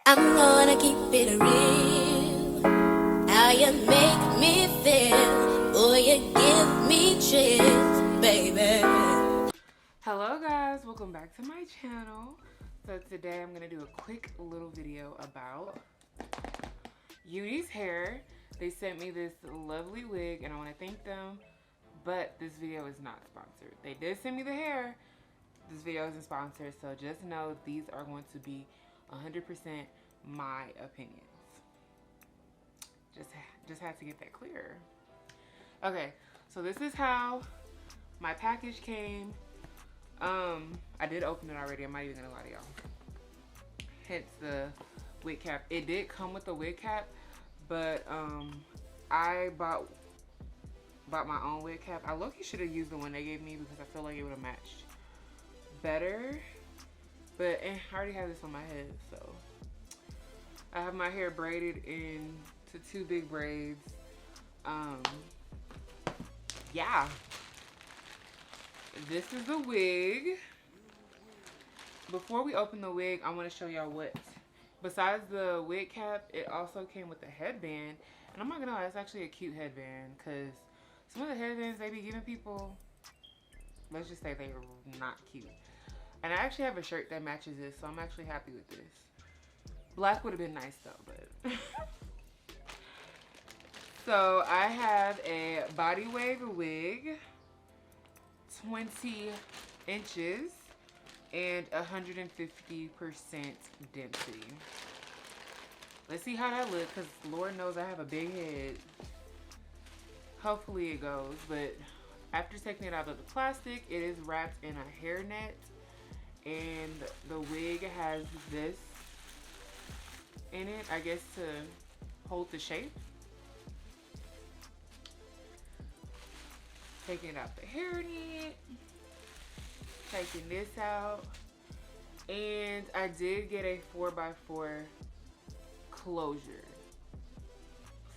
I'm gonna keep it real. How you make me feel, boy, you give me chills, baby. Hello guys, welcome back to my channel. So today I'm gonna do a quick little video about Unice hair. They sent me this lovely wig and I want to thank them, but this video is not sponsored. They did send me the hair. This video isn't sponsored, so just know these are going to be 100% my opinions. Just had to get that clear. Okay, so this is how my package came. I did open it already. I'm not even gonna lie to y'all. Hence the wig cap. It did come with the wig cap, but I bought my own wig cap. I low-key should have used the one they gave me because I feel like it would have matched better. But I already have this on my head, so I have my hair braided into 2 big braids. Yeah. This is the wig. Before we open the wig, I want to show y'all what, besides the wig cap, it also came with a headband. And I'm not gonna lie, it's actually a cute headband, because some of the headbands they be giving people, let's just say they're not cute. And I actually have a shirt that matches this, so I'm actually happy with this. Black would have been nice though, but so I have a body wave wig, 20 inches and 150% density. Let's see how that looks, because Lord knows I have a big head. Hopefully it goes, but after taking it out of the plastic, it is wrapped in a hairnet, and the wig has this in it, I guess, to hold the shape. Taking out the hairnet, taking this out, and I did get a 4x4 closure.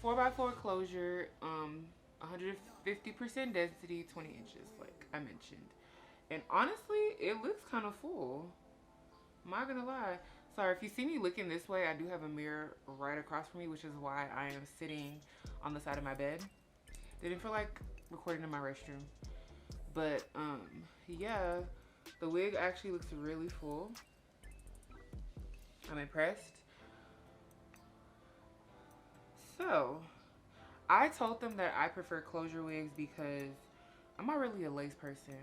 4x4 closure, 150% density, 20 inches, like I mentioned. And honestly, it looks kind of full. I'm not gonna lie. Sorry, if you see me looking this way, I do have a mirror right across from me, which is why I am sitting on the side of my bed. Didn't feel like recording in my restroom. But, yeah, the wig actually looks really full. I'm impressed. So, I told them that I prefer closure wigs because I'm not really a lace person.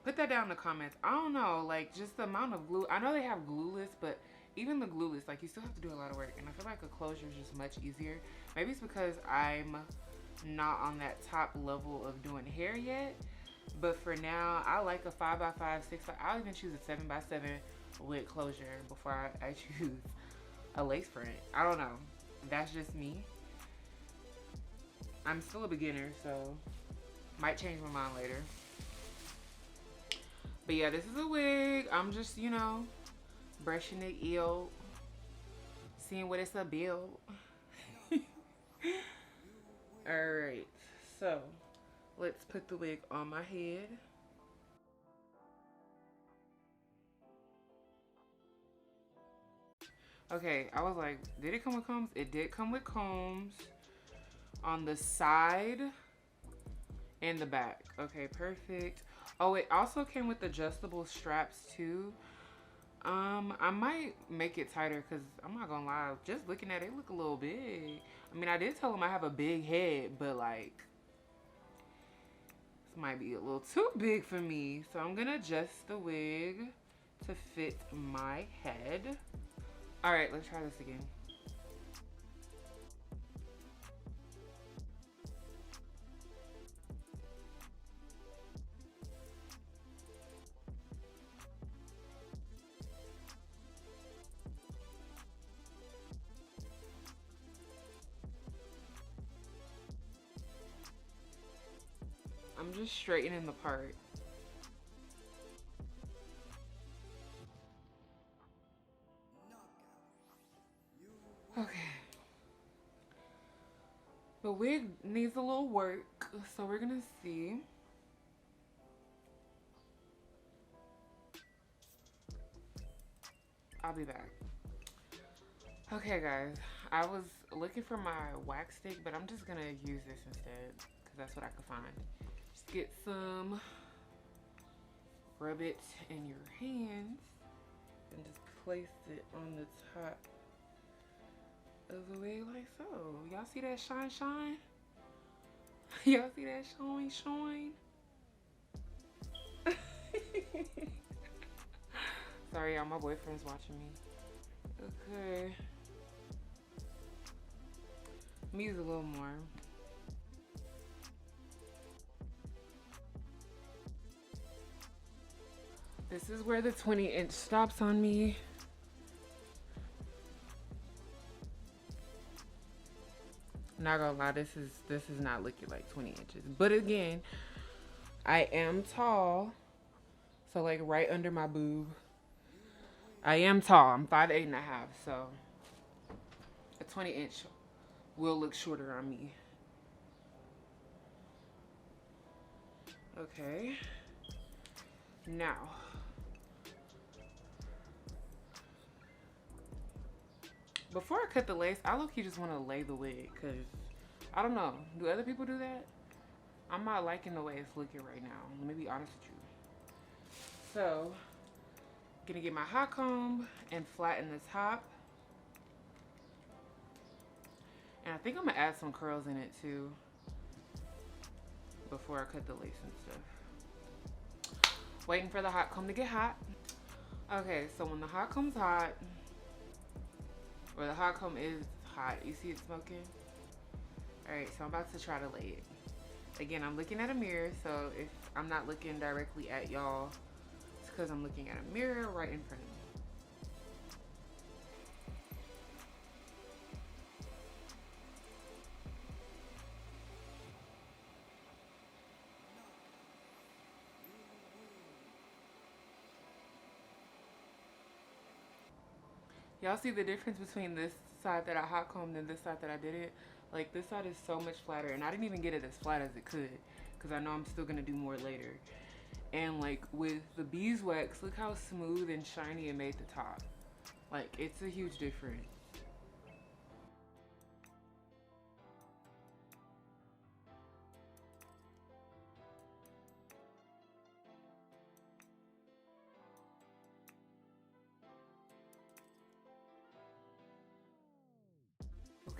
Put that down in the comments. I don't know, like, just the amount of glue. I know they have glueless, but even the glueless, like, you still have to do a lot of work. And I feel like a closure is just much easier. Maybe it's because I'm not on that top level of doing hair yet. But for now, I like a 5x5, 6x5. I'll even choose a 7x7 wig closure before I choose a lace front. I don't know. That's just me. I'm still a beginner, so might change my mind later. But yeah, this is a wig. I'm just, you know, brushing it ill, seeing what it's about. Alright, so let's put the wig on my head. Okay, I was like, did it come with combs? It did come with combs on the side and the back. Okay, perfect. Oh, it also came with adjustable straps too. I might make it tighter because I'm not gonna lie, just looking at it, look a little big. I mean, I did tell them I have a big head, but like, this might be a little too big for me. So I'm gonna adjust the wig to fit my head. All right, let's try this again. I'm just straightening the part. Okay. The wig needs a little work, so we're gonna see. I'll be back. Okay, guys, I was looking for my wax stick, but I'm just gonna use this instead because that's what I could find. Just get some, rub it in your hands, and just place it on the top of the wig like so. Y'all see that shine, shine? Y'all see that shine, shine? Sorry, y'all, my boyfriend's watching me. Okay. Let me use a little more. This is where the 20-inch stops on me. Not gonna lie, this is not looking like 20 inches. But again, I am tall. So like right under my boob. I am tall. I'm 5'8" so a 20-inch will look shorter on me. Okay. Now, before I cut the lace, I low-key just want to lay the wig because I don't know. Do other people do that? I'm not liking the way it's looking right now. Let me be honest with you. So, gonna get my hot comb and flatten the top. And I think I'm gonna add some curls in it too before I cut the lace and stuff. Waiting for the hot comb to get hot. Okay, so when the hot comb's hot, or the hot comb is hot, you see it smoking? Alright, so I'm about to try to lay it. Again, I'm looking at a mirror, so if I'm not looking directly at y'all, it's because I'm looking at a mirror right in front of me. Y'all see the difference between this side that I hot combed and this side that I did it? Like, this side is so much flatter, and I didn't even get it as flat as it could because I know I'm still gonna do more later. And like with the beeswax, look how smooth and shiny it made the top. Like, it's a huge difference.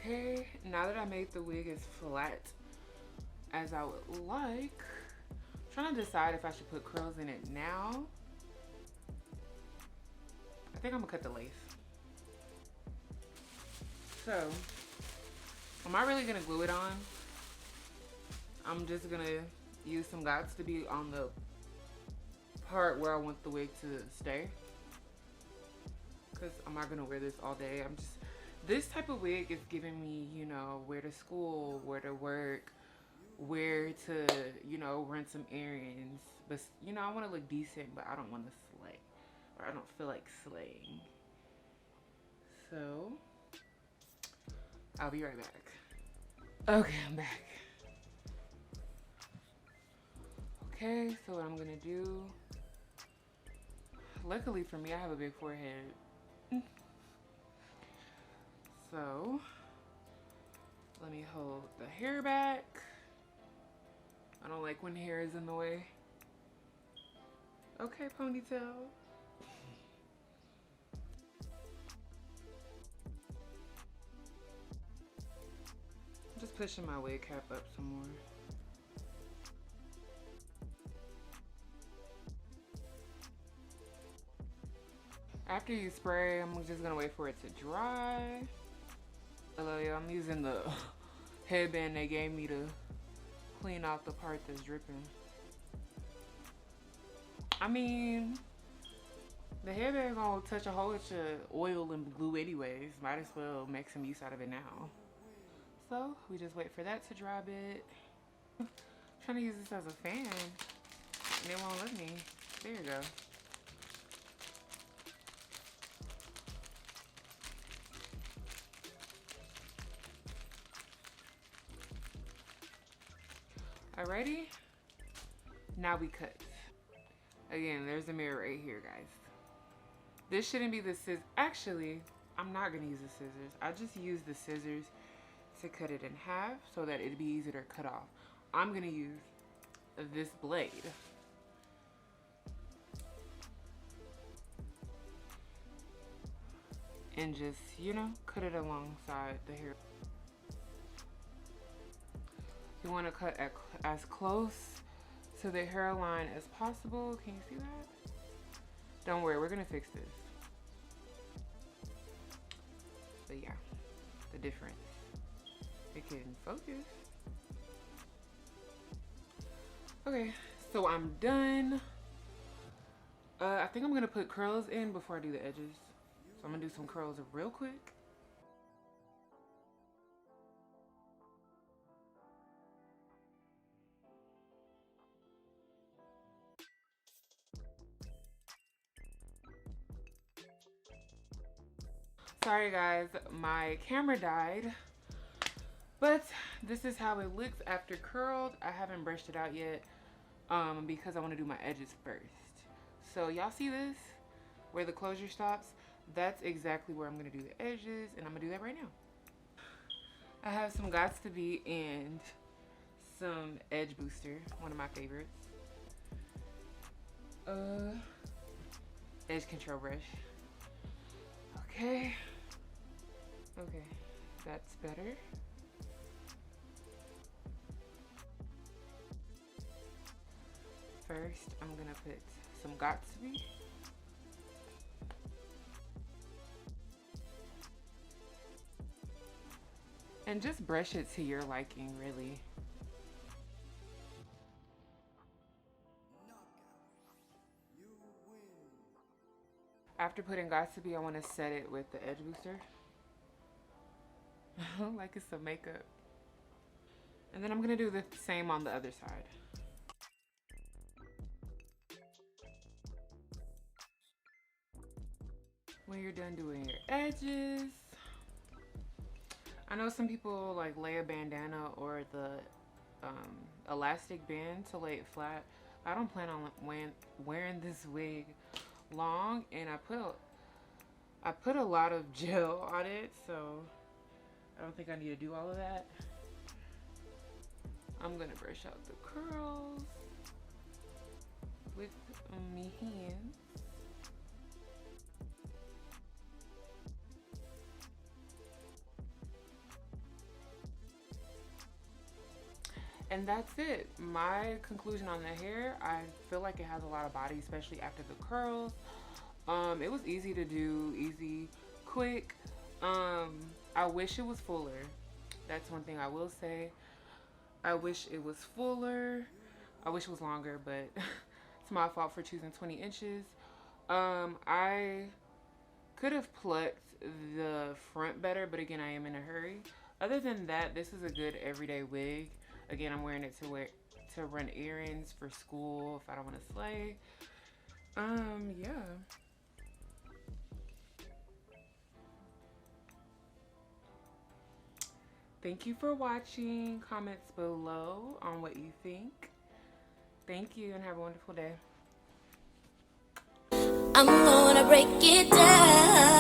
Okay, now that I made the wig as flat as I would like, I'm trying to decide if I should put curls in it now. I think I'm gonna cut the lace. So, am I really gonna glue it on? I'm just gonna use some dots to be on the part where I want the wig to stay. Cause I'm not gonna wear this all day. This type of wig is giving me, you know, where to school, where to work, where to, you know, run some errands. But, you know, I want to look decent, but I don't want to slay. Or I don't feel like slaying. So, I'll be right back. Okay, I'm back. Okay, so what I'm going to do, luckily for me, I have a big forehead. So, let me hold the hair back. I don't like when hair is in the way. Okay, ponytail. I'm just pushing my wig cap up some more. After you spray, I'm just gonna wait for it to dry. Hello, y'all, I'm using the headband they gave me to clean out the part that's dripping. I mean, the headband gonna touch a whole bunch of oil and glue anyways. Might as well make some use out of it now. So, we just wait for that to dry a bit. I'm trying to use this as a fan, and it won't let me. There you go. Alrighty, now we cut. Again, there's a mirror right here, guys. This shouldn't be the scissors. Actually, I'm not gonna use the scissors. I just use the scissors to cut it in half so that it'd be easier to cut off. I'm gonna use this blade. And just, you know, cut it alongside the hair. You want to cut as close to the hairline as possible. Can you see that? Don't worry, we're gonna fix this. But yeah, the difference. It can focus. Okay, so I'm done. I think I'm gonna put curls in before I do the edges. So I'm gonna do some curls real quick. Sorry guys, my camera died. But this is how it looks after curled. I haven't brushed it out yet because I want to do my edges first. So y'all see this? Where the closure stops? That's exactly where I'm going to do the edges, and I'm going to do that right now. I have some Gots to Be and some Edge Booster, one of my favorites. Edge Control Brush. Okay. Okay, that's better. First, I'm gonna put some Gots to Be. And just brush it to your liking, really. After putting Gots to Be, I want to set it with the Edge Booster. Like it's some makeup. And then I'm gonna do the same on the other side. When you're done doing your edges, I know some people like lay a bandana or the elastic band to lay it flat. I don't plan on wearing this wig long, and I put a lot of gel on it, so I don't think I need to do all of that. I'm gonna brush out the curls with my hands. And that's it. My conclusion on the hair, I feel like it has a lot of body, especially after the curls. It was easy to do, easy, quick. I wish it was fuller. That's one thing I will say. I wish it was fuller. I wish it was longer, but it's my fault for choosing 20 inches. I could have plucked the front better, but again, I am in a hurry. Other than that, this is a good everyday wig. Again, I'm wearing it to run errands for school if I don't want to slay. Yeah. Thank you for watching. Comments below on what you think. Thank you and have a wonderful day. I'm gonna break it down.